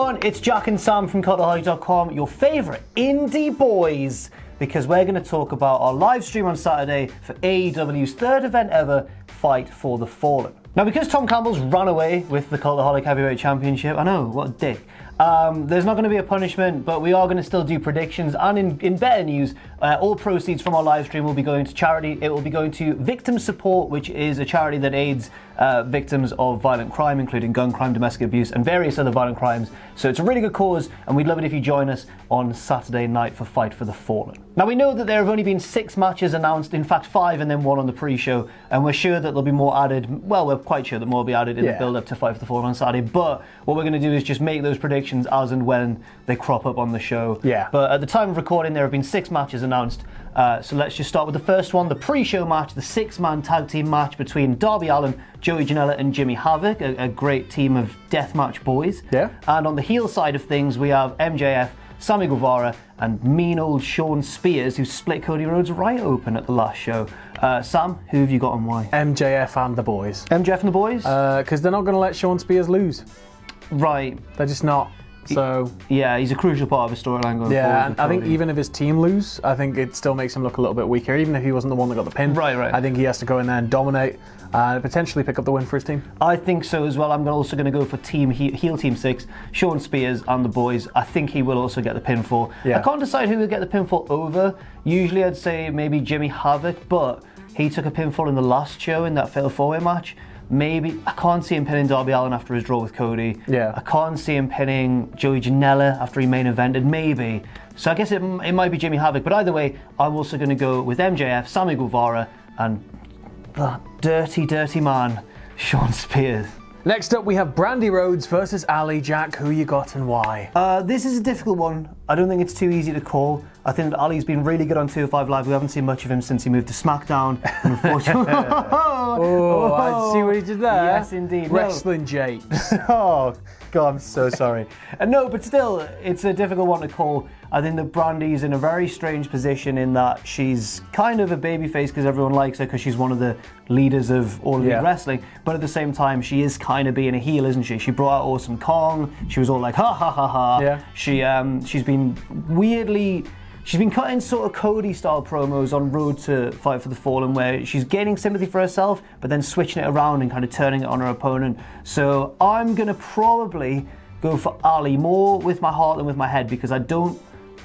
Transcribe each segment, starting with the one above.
everyone, it's Jack and Sam from Cultaholic.com, your favourite indie boys, because we're going to talk about our live stream on Saturday for AEW's third event ever, Fight for the Fallen. Now, because Tom Campbell's run away with the Cultaholic Heavyweight Championship, I know, what a dick, there's not going to be a punishment, but we are going to still do predictions, and in better news, all proceeds from our live stream will be going to charity. It will be going to Victim Support, which is a charity that aids victims of violent crime, including gun crime, domestic abuse, and various other violent crimes. So it's a really good cause, and we'd love it if you join us on Saturday night for Fight for the Fallen. Now, we know that there have only been 6 matches announced, in fact 5 and then 1 on the pre-show, and we're sure that there'll be more added, well, we're quite sure that more will be added in the build-up to Fight for the Fallen on Saturday, but what we're going to do is just make those predictions as and when they crop up on the show. Yeah. But at the time of recording, there have been 6 matches announced, so let's just start with the first one, the pre-show match, the 6-man tag team match between Darby Allin, Joey Janela and Jimmy Havoc, a great team of deathmatch boys. Yeah. And on the heel side of things, we have MJF, Sammy Guevara, and mean old Shawn Spears, who split Cody Rhodes right open at the last show. Sam, who have you got and why? MJF and the boys. MJF and the boys? Because they're not going to let Shawn Spears lose. Right. They're just not. So yeah, he's a crucial part of the storyline going forward. Yeah, and I think even if his team lose, I think it still makes him look a little bit weaker, even if he wasn't the one that got the pin. Right. I think he has to go in there and dominate and potentially pick up the win for his team. I think so as well. I'm also going to go for heel team 6, Shawn Spears and the boys. I think he will also get the pinfall. Yeah. I can't decide who will get the pinfall over. Usually I'd say maybe Jimmy Havoc, but he took a pinfall in the last show in that fatal 4-way match. Maybe, I can't see him pinning Darby Allin after his draw with Cody. Yeah. I can't see him pinning Joey Janela after he main evented, maybe. So I guess it might be Jimmy Havoc, but either way, I'm also going to go with MJF, Sammy Guevara, and that dirty, dirty man, Shawn Spears. Next up, we have Brandi Rhodes versus Allie. Jack, who you got and why? This is a difficult one. I don't think it's too easy to call. I think that Ali's been really good on 205 Live. We haven't seen much of him since he moved to SmackDown. Unfortunately. I see what he did there. Yes, indeed. Wrestling Japes. Oh, God, I'm so sorry. No, but still, it's a difficult one to call. I think that Brandi's in a very strange position in that she's kind of a babyface because everyone likes her because she's one of the leaders of All Elite Wrestling, but at the same time, she is kind of being a heel, isn't she? She brought out Awesome Kong. She was all like, ha, ha, ha, ha. Yeah. She's been weirdly... She's been cutting sort of Cody-style promos on Road to Fight for the Fallen where she's gaining sympathy for herself, but then switching it around and kind of turning it on her opponent. So I'm going to probably go for Allie, more with my heart than with my head, because I don't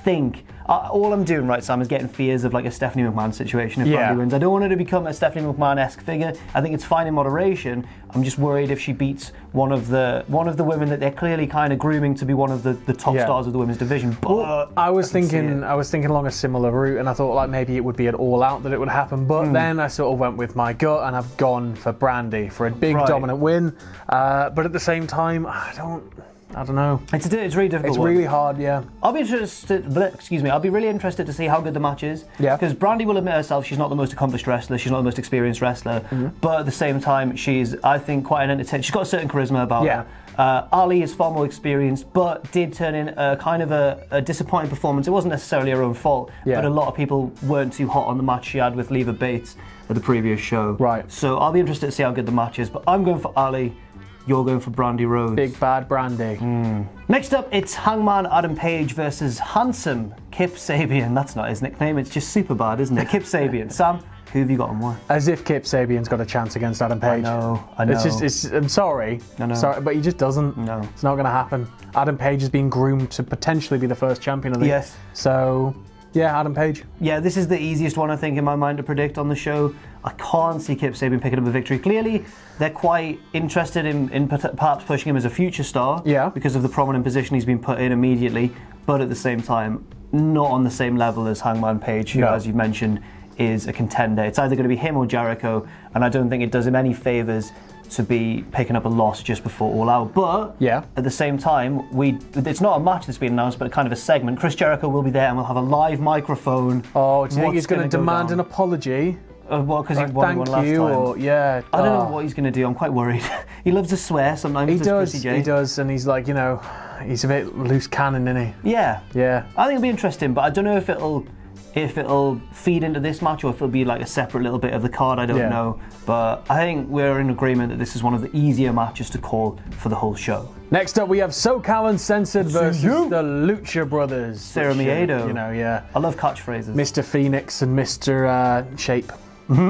think... all I'm doing, right, Sam, is getting fears of like a Stephanie McMahon situation if Brandi wins. I don't want her to become a Stephanie McMahon-esque figure. I think it's fine in moderation. I'm just worried if she beats one of the women that they're clearly kind of grooming to be one of the top stars of the women's division. But well, I was thinking along a similar route, and I thought like maybe it would be an All Out that it would happen. But then I sort of went with my gut, and I've gone for Brandi for a big dominant win. But at the same time, I don't know. It's really difficult. It's really hard, yeah. I'll be really interested to see how good the match is. Yeah. Because Brandi will admit herself she's not the most accomplished wrestler, she's not the most experienced wrestler, but at the same time, she's, I think, quite an entertainer. She's got a certain charisma about her. Ali is far more experienced, but did turn in a kind of a disappointing performance. It wasn't necessarily her own fault, but a lot of people weren't too hot on the match she had with Leva Bates at the previous show. Right. So I'll be interested to see how good the match is, but I'm going for Ali. You're going for Brandi Rhodes. Big bad Brandi. Next up, it's Hangman Adam Page versus handsome Kip Sabian. That's not his nickname, it's just super bad, isn't it? Kip Sabian. Sam, who have you got and why? As if Kip Sabian's got a chance against Adam Page. I know. I'm sorry. Sorry, but he just doesn't. No. It's not going to happen. Adam Page has been groomed to potentially be the first champion of the Yes. So... yeah, Adam Page. Yeah, this is the easiest one, I think, in my mind to predict on the show. I can't see Kip Sabian picking up a victory. Clearly, they're quite interested in perhaps pushing him as a future star because of the prominent position he's been put in immediately, but at the same time, not on the same level as Hangman Page, who, as you've mentioned, is a contender. It's either going to be him or Jericho, and I don't think it does him any favours to be picking up a loss just before All Out. But at the same time, it's not a match that's been announced, but kind of a segment. Chris Jericho will be there and we'll have a live microphone. Oh, do you think he's going to demand an apology? Well, because he won one last time. Or, I don't know what he's going to do. I'm quite worried. He loves to swear sometimes. He does, and he's like, you know, he's a bit loose cannon, isn't he? Yeah. I think it'll be interesting, but I don't know if it'll If it'll feed into this match or if it'll be like a separate little bit of the card, I don't know. But I think we're in agreement that this is one of the easier matches to call for the whole show. Next up, we have SoCal Uncensored versus the Lucha Brothers. Cero Miedo. You know, yeah. I love catchphrases. Mr. Phoenix and Mr. Shape.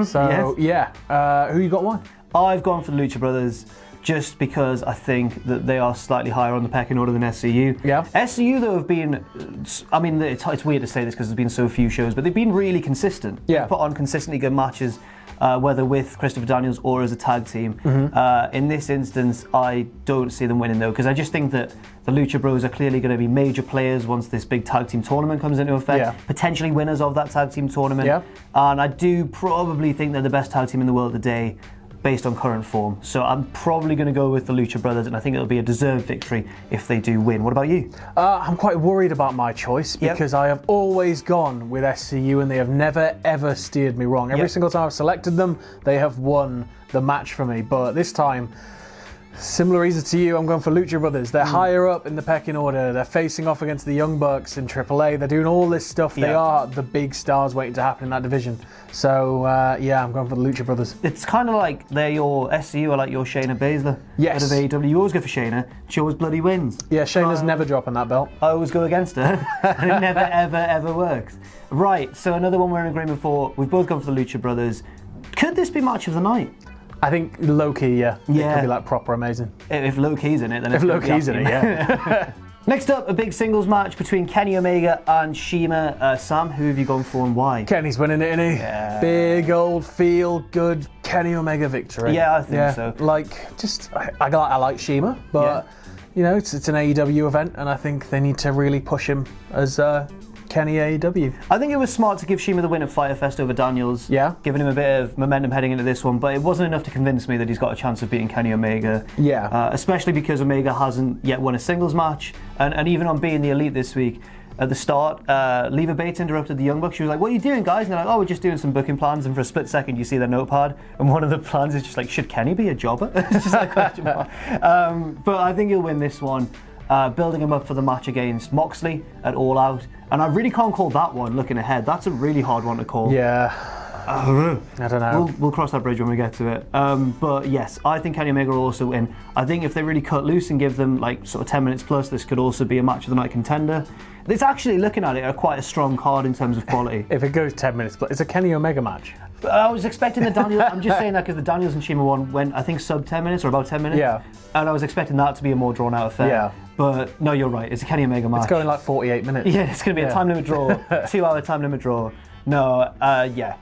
So, who you got one? I've gone for the Lucha Brothers just because I think that they are slightly higher on the pecking order than SCU. Yeah. SCU, though, have been, I mean, it's weird to say this because there's been so few shows, but they've been really consistent. Yeah. They've put on consistently good matches, whether with Christopher Daniels or as a tag team. In this instance, I don't see them winning, though, because I just think that the Lucha Bros are clearly going to be major players once this big tag team tournament comes into effect. Potentially winners of that tag team tournament. And I do probably think they're the best tag team in the world today, based on current form. So I'm probably going to go with the Lucha Brothers, and I think it'll be a deserved victory if they do win. What about you? I'm quite worried about my choice because I have always gone with SCU and they have never ever steered me wrong. Every single time I've selected them, they have won the match for me. But this time, similar reason to you, I'm going for Lucha Brothers. They're higher up in the pecking order. They're facing off against the Young Bucks in AAA. They're doing all this stuff. They are the big stars waiting to happen in that division. So, I'm going for the Lucha Brothers. It's kind of like they're your SCU are like your Shayna Baszler. Yes. Out of AEW. You always go for Shayna. She always bloody wins. Yeah, Shayna's never dropping that belt. I always go against her. And it never, ever, ever works. Right, so another one we're in agreement for. We've both gone for the Lucha Brothers. Could this be match of the night? I think low-key, It could be like proper amazing. If low-key's in it, then if low-key's in it, Next up, a big singles match between Kenny Omega and Shima. Sam, who have you gone for and why? Kenny's winning it, isn't he? Yeah. Big old feel-good Kenny Omega victory. Yeah, I think so. Like, just I like Shima, but you know, it's an AEW event, and I think they need to really push him as Kenny AEW. I think it was smart to give Shima the win at Fyter Fest over Daniels. Yeah. Giving him a bit of momentum heading into this one, but it wasn't enough to convince me that he's got a chance of beating Kenny Omega. Yeah. Especially because Omega hasn't yet won a singles match, and even on being the Elite this week, at the start, Leva Bates interrupted the Young Bucks. She was like, "What are you doing, guys?" And they're like, "Oh, we're just doing some booking plans." And for a split second, you see their notepad, and one of the plans is just like, "Should Kenny be a jobber?" It's just like question mark. But I think he'll win this one. Building him up for the match against Moxley at All Out. And I really can't call that one looking ahead. That's a really hard one to call. Yeah. I don't know. We'll cross that bridge when we get to it. But yes, I think Kenny Omega will also win. I think if they really cut loose and give them like sort of 10 minutes plus, this could also be a match of the night contender. It's actually, looking at it, quite a strong card in terms of quality. If it goes 10 minutes plus, it's a Kenny Omega match. But I was expecting the Daniels, I'm just saying that because the Daniels and Shima one went, I think, sub 10 minutes or about 10 minutes. Yeah. And I was expecting that to be a more drawn out affair. Yeah. But no, you're right. It's a Kenny Omega match. It's going like 48 minutes. Yeah, it's going to be a time limit draw, 2 hour time limit draw. No,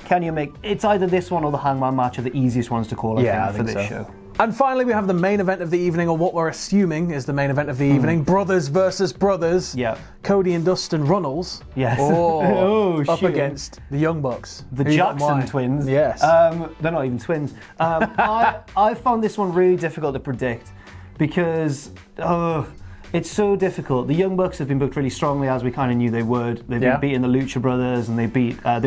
Kenny Omega. It's either this one or the Hangman match are the easiest ones to call, I think, for this show. And finally, we have the main event of the evening, or what we're assuming is the main event of the evening. Brothers versus brothers. Yeah. Cody and Dustin Runnels. Yes. Up against the Young Bucks. The Jackson twins. Yes. They're not even twins. I found this one really difficult to predict because it's so difficult. The Young Bucks have been booked really strongly, as we kind of knew they would. They've been beating the Lucha Brothers, and they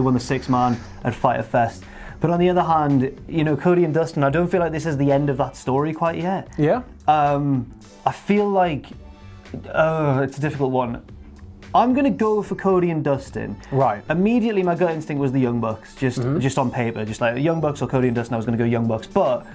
won the 6-man at Fyter Fest. But on the other hand, you know, Cody and Dustin, I don't feel like this is the end of that story quite yet. Yeah. I feel like it's a difficult one. I'm going to go for Cody and Dustin. Right. Immediately, my gut instinct was the Young Bucks, just on paper. Just like Young Bucks or Cody and Dustin, I was going to go Young Bucks. But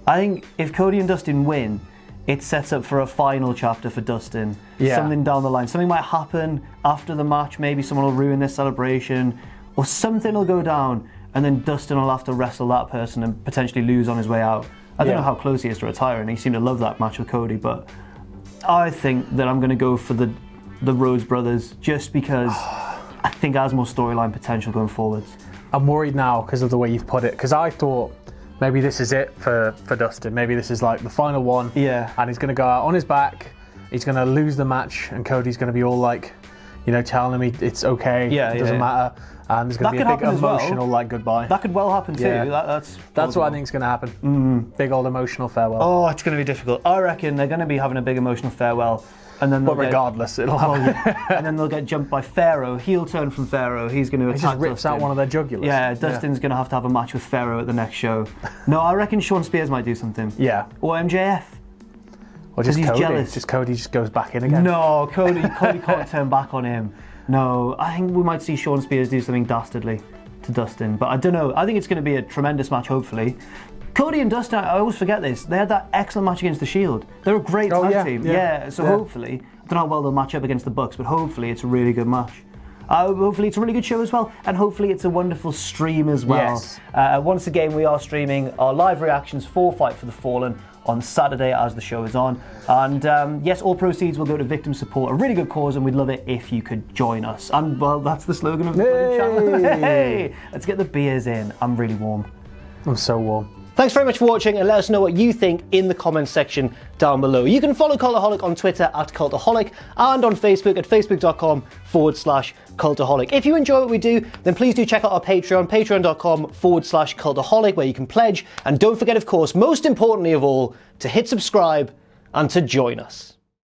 I think if Cody and Dustin win, it sets up for a final chapter for Dustin. Yeah. Something down the line. Something might happen after the match. Maybe someone will ruin their celebration, or something will go down, and then Dustin will have to wrestle that person and potentially lose on his way out. I don't know how close he is to retiring. He seemed to love that match with Cody, but I think that I'm going to go for the Rhodes brothers just because I think it has more storyline potential going forwards. I'm worried now because of the way you've put it, because I thought maybe this is it for Dustin. Maybe this is like the final one. Yeah. And he's going to go out on his back. He's going to lose the match, and Cody's going to be all like, you know, telling him it's okay. It doesn't matter. And there's going to be a big emotional like goodbye. That could well happen too. Yeah. That's what I think is going to happen. Big old emotional farewell. Oh, it's going to be difficult. I reckon they're going to be having a big emotional farewell. And then regardless, it'll happen. And then they'll get jumped by Pharaoh. Heel turn from Pharaoh. He's going to attack Dustin. He just rips out one of their jugulars. Yeah, Dustin's going to have a match with Pharaoh at the next show. No, I reckon Shawn Spears might do something. Yeah. Or MJF. Or just he's Cody. Jealous. Just Cody just goes back in again. No, Cody can't turn back on him. No, I think we might see Shawn Spears do something dastardly to Dustin, but I don't know. I think it's going to be a tremendous match, hopefully. Cody and Dustin, I always forget this, they had that excellent match against The Shield. They're a great tag team. So hopefully, I don't know how well they'll match up against the Bucks, but hopefully it's a really good match. Hopefully it's a really good show as well, and hopefully it's a wonderful stream as well. Yes. Once again, we are streaming our live reactions for Fight for the Fallen on Saturday as the show is on. And yes, all proceeds will go to victim support, a really good cause, and we'd love it if you could join us. And well, that's the slogan of the channel. Hey! Let's get the beers in. I'm really warm. I'm so warm. Thanks very much for watching, and let us know what you think in the comments section down below. You can follow Cultaholic on Twitter at Cultaholic and on Facebook at facebook.com/Cultaholic. If you enjoy what we do, then please do check out our Patreon, patreon.com/Cultaholic, where you can pledge. And don't forget, of course, most importantly of all, to hit subscribe and to join us.